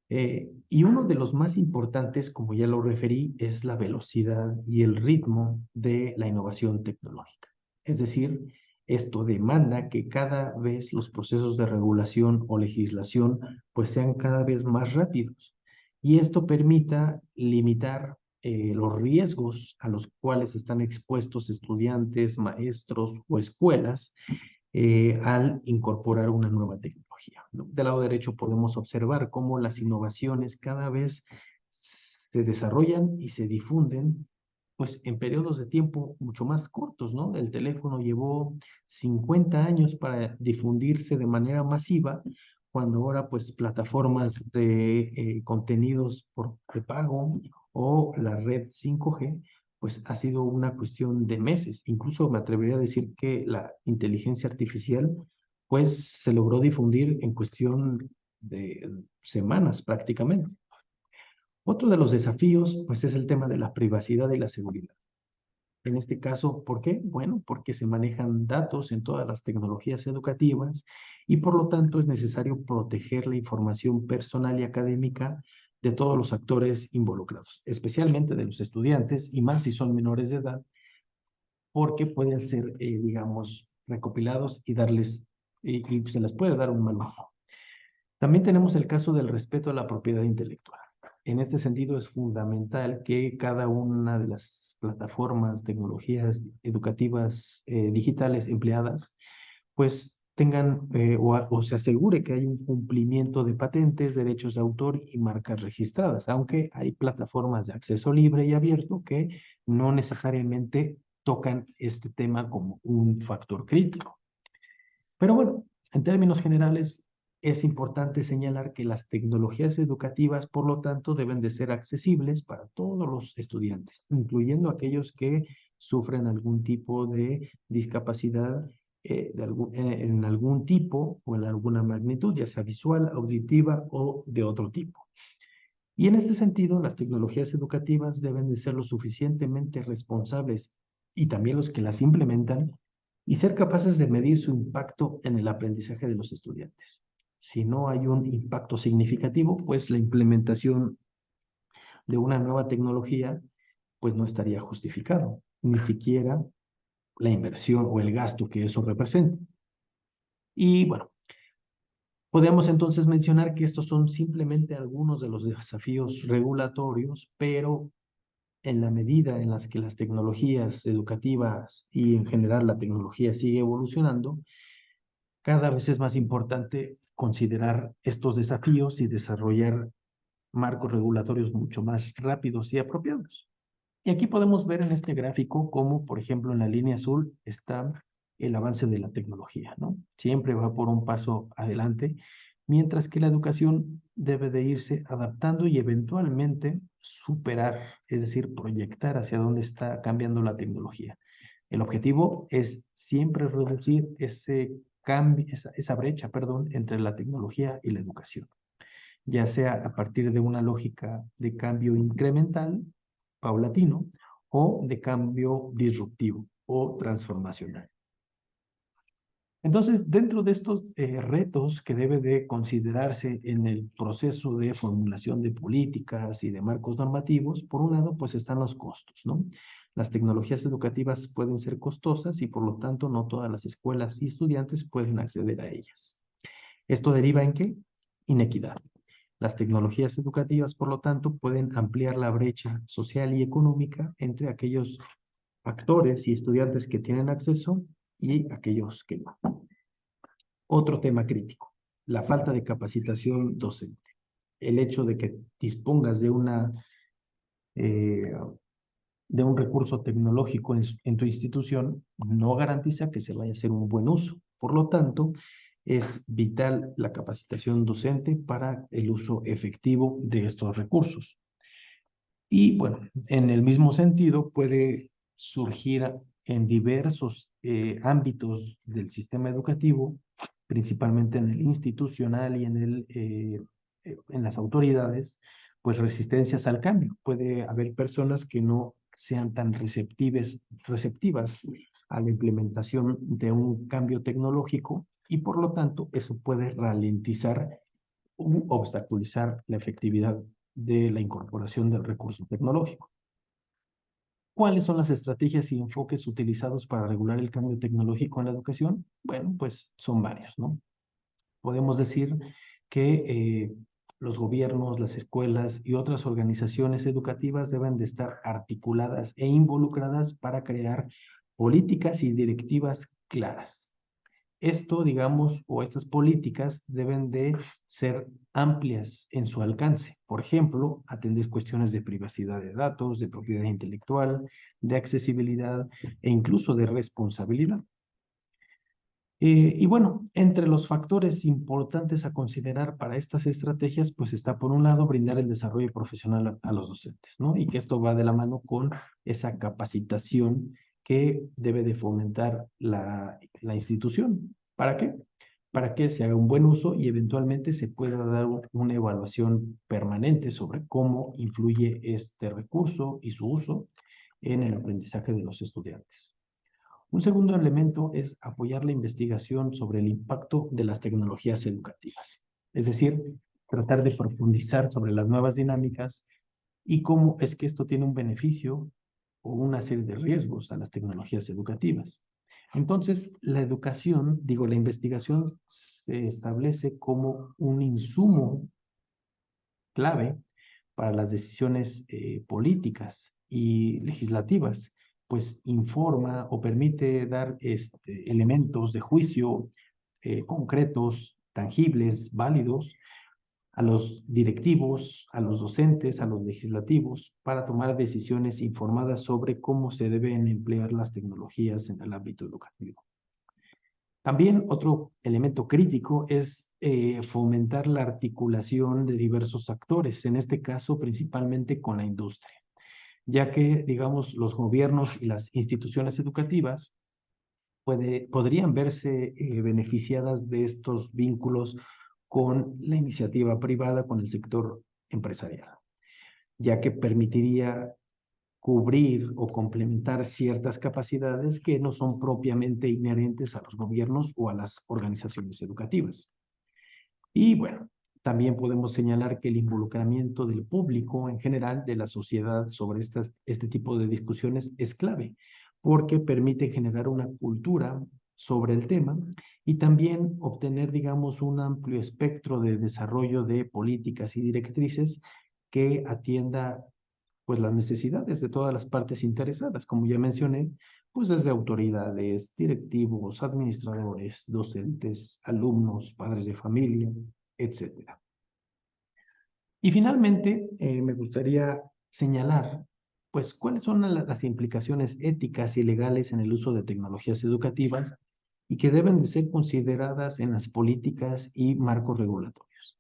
A: Y uno de los más importantes, como ya lo referí, es la velocidad y el ritmo de la innovación tecnológica. Es decir, esto demanda que cada vez los procesos de regulación o legislación pues sean cada vez más rápidos y esto permita limitar los riesgos a los cuales están expuestos estudiantes, maestros o escuelas al incorporar una nueva tecnología, ¿no? Del lado derecho podemos observar cómo las innovaciones cada vez se desarrollan y se difunden pues en periodos de tiempo mucho más cortos, ¿no? El teléfono llevó 50 años para difundirse de manera masiva, cuando ahora pues plataformas de contenidos de pago o la red 5G pues ha sido una cuestión de meses. Incluso me atrevería a decir que la inteligencia artificial pues se logró difundir en cuestión de semanas prácticamente. Otro de los desafíos pues es el tema de la privacidad y la seguridad. En este caso, ¿por qué? Bueno, porque se manejan datos en todas las tecnologías educativas y por lo tanto es necesario proteger la información personal y académica de todos los actores involucrados, especialmente de los estudiantes y más si son menores de edad, porque pueden ser, digamos, recopilados y darles y se les puede dar un mal uso. También tenemos el caso del respeto a la propiedad intelectual. En este sentido, es fundamental que cada una de las plataformas, tecnologías educativas digitales empleadas, pues tengan o se asegure que hay un cumplimiento de patentes, derechos de autor y marcas registradas, aunque hay plataformas de acceso libre y abierto que no necesariamente tocan este tema como un factor crítico. Pero bueno, en términos generales, es importante señalar que las tecnologías educativas, por lo tanto, deben de ser accesibles para todos los estudiantes, incluyendo aquellos que sufren algún tipo de discapacidad en algún tipo o en alguna magnitud, ya sea visual, auditiva o de otro tipo. Y en este sentido, las tecnologías educativas deben de ser lo suficientemente responsables y también los que las implementan y ser capaces de medir su impacto en el aprendizaje de los estudiantes. Si no hay un impacto significativo, pues la implementación de una nueva tecnología pues no estaría justificado, ni siquiera la inversión o el gasto que eso representa. Y bueno, podemos entonces mencionar que estos son simplemente algunos de los desafíos regulatorios, pero en la medida en las que las tecnologías educativas y en general la tecnología sigue evolucionando, cada vez es más importante considerar estos desafíos y desarrollar marcos regulatorios mucho más rápidos y apropiados. Y aquí podemos ver en este gráfico cómo, por ejemplo, en la línea azul está el avance de la tecnología, ¿no? Siempre va por un paso adelante, mientras que la educación debe de irse adaptando y eventualmente superar, es decir, proyectar hacia dónde está cambiando la tecnología. El objetivo es siempre reducir ese cambio, esa brecha, perdón, entre la tecnología y la educación, ya sea a partir de una lógica de cambio incremental, paulatino, o de cambio disruptivo o transformacional. Entonces, dentro de estos retos que debe de considerarse en el proceso de formulación de políticas y de marcos normativos, por un lado, pues están los costos, ¿no? Las tecnologías educativas pueden ser costosas y por lo tanto no todas las escuelas y estudiantes pueden acceder a ellas. ¿Esto deriva en qué? Inequidad. Las tecnologías educativas, por lo tanto, pueden ampliar la brecha social y económica entre aquellos actores y estudiantes que tienen acceso y aquellos que no. Otro tema crítico, la falta de capacitación docente. El hecho de que dispongas eh, de un recurso tecnológico en tu institución no garantiza que se vaya a hacer un buen uso. Por lo tanto, es vital la capacitación docente para el uso efectivo de estos recursos. Y bueno, en el mismo sentido puede surgir en diversos ámbitos del sistema educativo, principalmente en el institucional y en las autoridades, pues resistencias al cambio. Puede haber personas que no sean tan receptivas a la implementación de un cambio tecnológico y por lo tanto eso puede ralentizar u obstaculizar la efectividad de la incorporación del recurso tecnológico. ¿Cuáles son las estrategias y enfoques utilizados para regular el cambio tecnológico en la educación? Bueno, pues son varios, ¿no? Podemos decir que los gobiernos, las escuelas y otras organizaciones educativas deben de estar articuladas e involucradas para crear políticas y directivas claras. Esto, digamos, o estas políticas deben de ser amplias en su alcance. Por ejemplo, atender cuestiones de privacidad de datos, de propiedad intelectual, de accesibilidad e incluso de responsabilidad. Y bueno, entre los factores importantes a considerar para estas estrategias, pues está por un lado brindar el desarrollo profesional a los docentes, ¿no? Y que esto va de la mano con esa capacitación que debe de fomentar la institución. ¿Para qué? Para que se haga un buen uso y eventualmente se pueda dar una evaluación permanente sobre cómo influye este recurso y su uso en el aprendizaje de los estudiantes. Un segundo elemento es apoyar la investigación sobre el impacto de las tecnologías educativas, es decir, tratar de profundizar sobre las nuevas dinámicas y cómo es que esto tiene un beneficio o una serie de riesgos a las tecnologías educativas. Entonces, la educación, digo, la investigación se establece como un insumo clave para las decisiones políticas y legislativas, pues informa o permite dar elementos de juicio concretos, tangibles, válidos a los directivos, a los docentes, a los legislativos, para tomar decisiones informadas sobre cómo se deben emplear las tecnologías en el ámbito educativo. También otro elemento crítico es fomentar la articulación de diversos actores, en este caso principalmente con la industria, ya que, digamos, los gobiernos y las instituciones educativas podrían verse beneficiadas de estos vínculos con la iniciativa privada, con el sector empresarial, ya que permitiría cubrir o complementar ciertas capacidades que no son propiamente inherentes a los gobiernos o a las organizaciones educativas. Y bueno, también podemos señalar que el involucramiento del público en general, de la sociedad sobre este tipo de discusiones es clave, porque permite generar una cultura sobre el tema y también obtener, digamos, un amplio espectro de desarrollo de políticas y directrices que atienda pues las necesidades de todas las partes interesadas, como ya mencioné, pues desde autoridades, directivos, administradores, docentes, alumnos, padres de familia, etcétera. Y finalmente, me gustaría señalar, pues, cuáles son las implicaciones éticas y legales en el uso de tecnologías educativas y que deben de ser consideradas en las políticas y marcos regulatorios.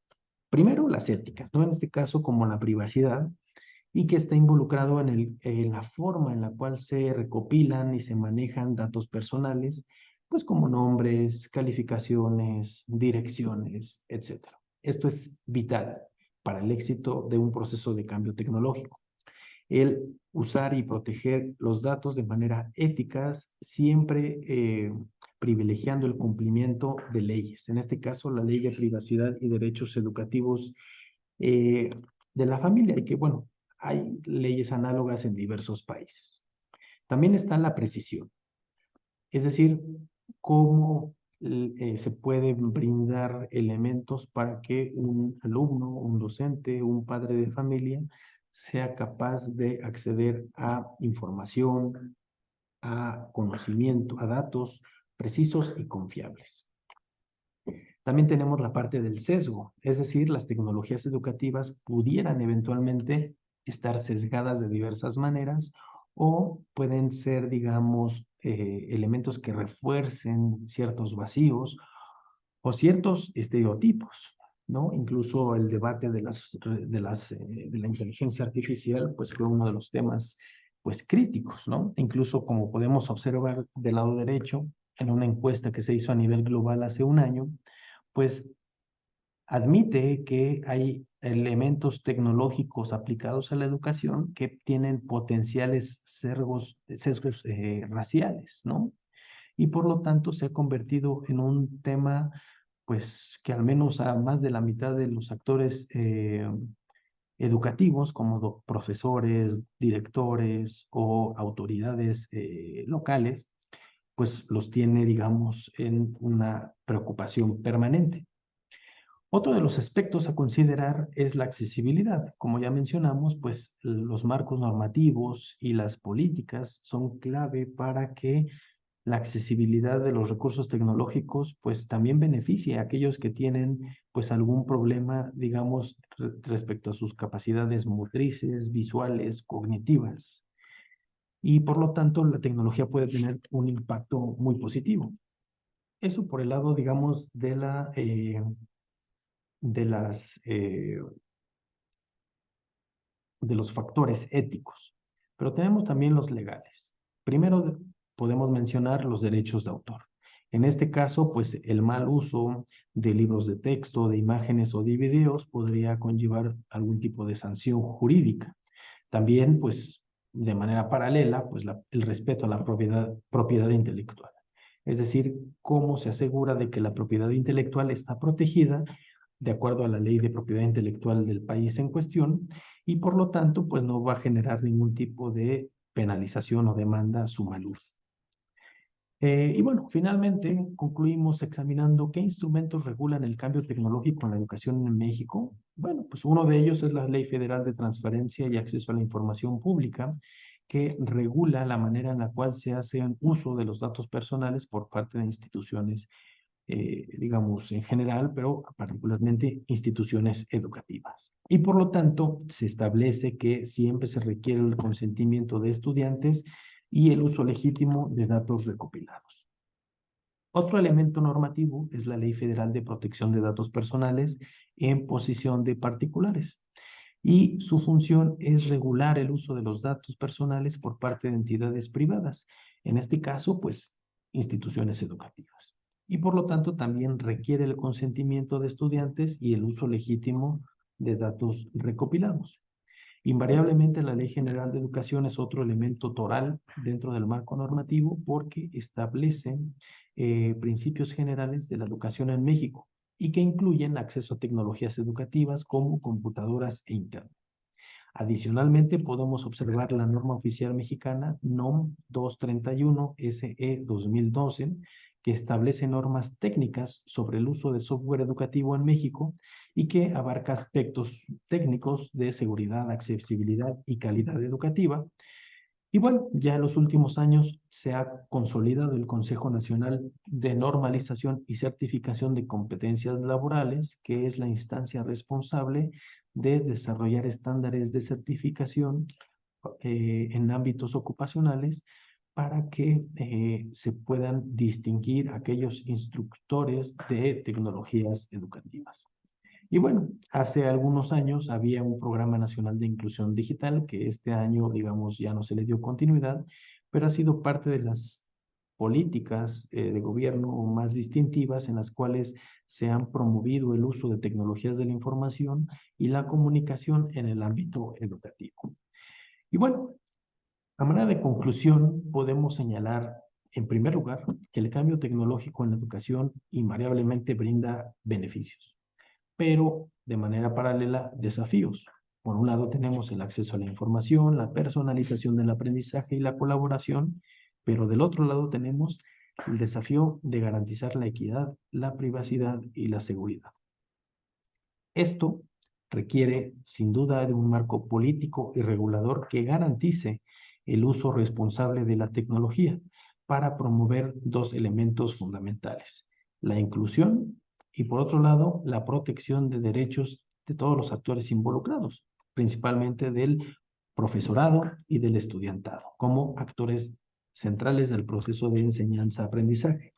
A: Primero, las éticas, ¿no? En este caso, como la privacidad, y que está involucrado en la forma en la cual se recopilan y se manejan datos personales, pues como nombres, calificaciones, direcciones, etc. Esto es vital para el éxito de un proceso de cambio tecnológico. El usar y proteger los datos de manera ética, siempre privilegiando el cumplimiento de leyes. En este caso, la Ley de Privacidad y Derechos Educativos eh, de la familia y que, bueno, hay leyes análogas en diversos países. También está la precisión, es decir, cómo se pueden brindar elementos para que un alumno, un docente, un padre de familia sea capaz de acceder a información, a conocimiento, a datos precisos y confiables. También tenemos la parte del sesgo, es decir, las tecnologías educativas pudieran eventualmente estar sesgadas de diversas maneras o pueden ser, digamos, elementos que refuercen ciertos vacíos o ciertos estereotipos, ¿no? Incluso el debate de la inteligencia artificial, pues fue uno de los temas, pues, críticos, ¿no? Incluso como podemos observar del lado derecho, en una encuesta que se hizo a nivel global hace un año, pues admite que hay elementos tecnológicos aplicados a la educación que tienen potenciales sesgos raciales, ¿no? Y por lo tanto se ha convertido en un tema, pues, que al menos a más de la mitad de los actores educativos, como profesores, directores o autoridades locales, pues los tiene, digamos, en una preocupación permanente. Otro de los aspectos a considerar es la accesibilidad. Como ya mencionamos, pues los marcos normativos y las políticas son clave para que la accesibilidad de los recursos tecnológicos pues también beneficie a aquellos que tienen pues algún problema, digamos, respecto a sus capacidades motrices, visuales, cognitivas. Y por lo tanto, la tecnología puede tener un impacto muy positivo. Eso por el lado, digamos, de las de los factores éticos, pero tenemos también los legales. Primero podemos mencionar los derechos de autor. En este caso, pues el mal uso de libros de texto, de imágenes o de videos podría conllevar algún tipo de sanción jurídica. También, pues, de manera paralela, pues el respeto a la propiedad intelectual. Es decir, cómo se asegura de que la propiedad intelectual está protegida de acuerdo a la ley de propiedad intelectual del país en cuestión y por lo tanto, pues no va a generar ningún tipo de penalización o demanda a su mal uso. Y bueno, finalmente concluimos examinando qué instrumentos regulan el cambio tecnológico en la educación en México. Bueno, pues uno de ellos es la Ley Federal de Transparencia y Acceso a la Información Pública, que regula la manera en la cual se hace uso de los datos personales por parte de instituciones, digamos, en general, pero particularmente instituciones educativas. Y por lo tanto, se establece que siempre se requiere el consentimiento de estudiantes y el uso legítimo de datos recopilados. Otro elemento normativo es la Ley Federal de Protección de Datos Personales en posición de particulares, y su función es regular el uso de los datos personales por parte de entidades privadas, en este caso, pues, instituciones educativas. Y por lo tanto también requiere el consentimiento de estudiantes y el uso legítimo de datos recopilados. Invariablemente, la Ley General de Educación es otro elemento toral dentro del marco normativo porque establece principios generales de la educación en México y que incluyen acceso a tecnologías educativas como computadoras e Internet. Adicionalmente, podemos observar la norma oficial mexicana NOM 231 SE 2012, que establece normas técnicas sobre el uso de software educativo en México y que abarca aspectos técnicos de seguridad, accesibilidad y calidad educativa. Y bueno, ya en los últimos años se ha consolidado el Consejo Nacional de Normalización y Certificación de Competencias Laborales, que es la instancia responsable de desarrollar estándares de certificación en ámbitos ocupacionales para que se puedan distinguir aquellos instructores de tecnologías educativas. Y bueno, hace algunos años había un programa nacional de inclusión digital que este año, digamos, ya no se le dio continuidad, pero ha sido parte de las políticas de gobierno más distintivas en las cuales se han promovido el uso de tecnologías de la información y la comunicación en el ámbito educativo. Y bueno, a manera de conclusión, podemos señalar, en primer lugar, que el cambio tecnológico en la educación invariablemente brinda beneficios, pero de manera paralela desafíos. Por un lado tenemos el acceso a la información, la personalización del aprendizaje y la colaboración, pero del otro lado tenemos el desafío de garantizar la equidad, la privacidad y la seguridad. Esto requiere, sin duda, de un marco político y regulador que garantice el uso responsable de la tecnología para promover dos elementos fundamentales: la inclusión y, por otro lado, la protección de derechos de todos los actores involucrados, principalmente del profesorado y del estudiantado, como actores centrales del proceso de enseñanza-aprendizaje.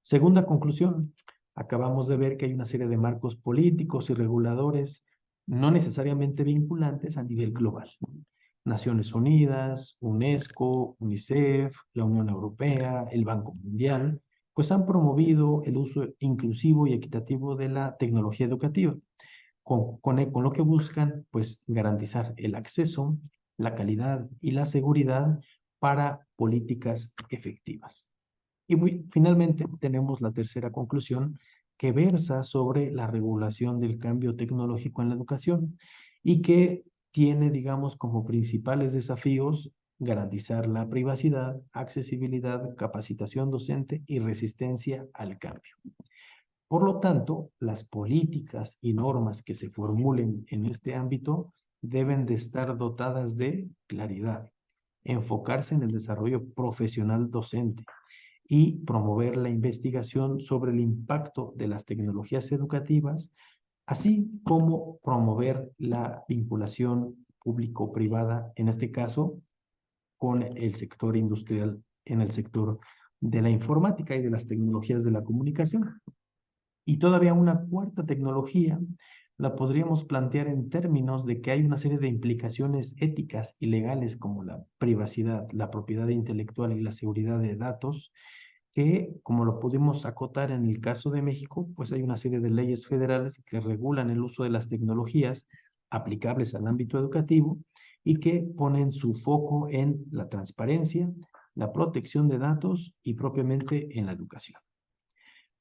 A: Segunda conclusión, acabamos de ver que hay una serie de marcos políticos y reguladores no necesariamente vinculantes a nivel global. Naciones Unidas, UNESCO, UNICEF, la Unión Europea, el Banco Mundial, pues han promovido el uso inclusivo y equitativo de la tecnología educativa, con lo que buscan pues garantizar el acceso, la calidad y la seguridad para políticas efectivas. Y finalmente tenemos la tercera conclusión, que versa sobre la regulación del cambio tecnológico en la educación y que tiene, digamos, como principales desafíos garantizar la privacidad, accesibilidad, capacitación docente y resistencia al cambio. Por lo tanto, las políticas y normas que se formulen en este ámbito deben de estar dotadas de claridad, enfocarse en el desarrollo profesional docente y promover la investigación sobre el impacto de las tecnologías educativas, así como promover la vinculación público-privada, en este caso, con el sector industrial, en el sector de la informática y de las tecnologías de la comunicación. Y todavía una cuarta tecnología la podríamos plantear en términos de que hay una serie de implicaciones éticas y legales como la privacidad, la propiedad intelectual y la seguridad de datos, que, como lo pudimos acotar en el caso de México, pues hay una serie de leyes federales que regulan el uso de las tecnologías aplicables al ámbito educativo y que ponen su foco en la transparencia, la protección de datos y propiamente en la educación.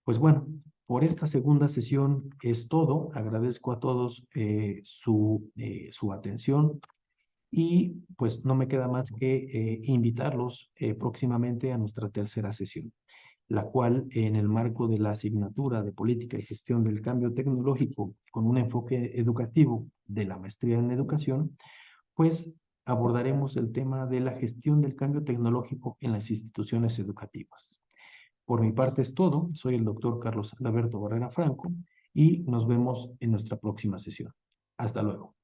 A: Pues bueno, por esta segunda sesión es todo. Agradezco a todos su atención Y pues no me queda más que invitarlos próximamente a nuestra tercera sesión, la cual en el marco de la asignatura de Política y Gestión del Cambio Tecnológico con un enfoque educativo de la maestría en educación, pues abordaremos el tema de la gestión del cambio tecnológico en las instituciones educativas. Por mi parte es todo. Soy el doctor Carlos Alberto Barrera Franco y nos vemos en nuestra próxima sesión. Hasta luego.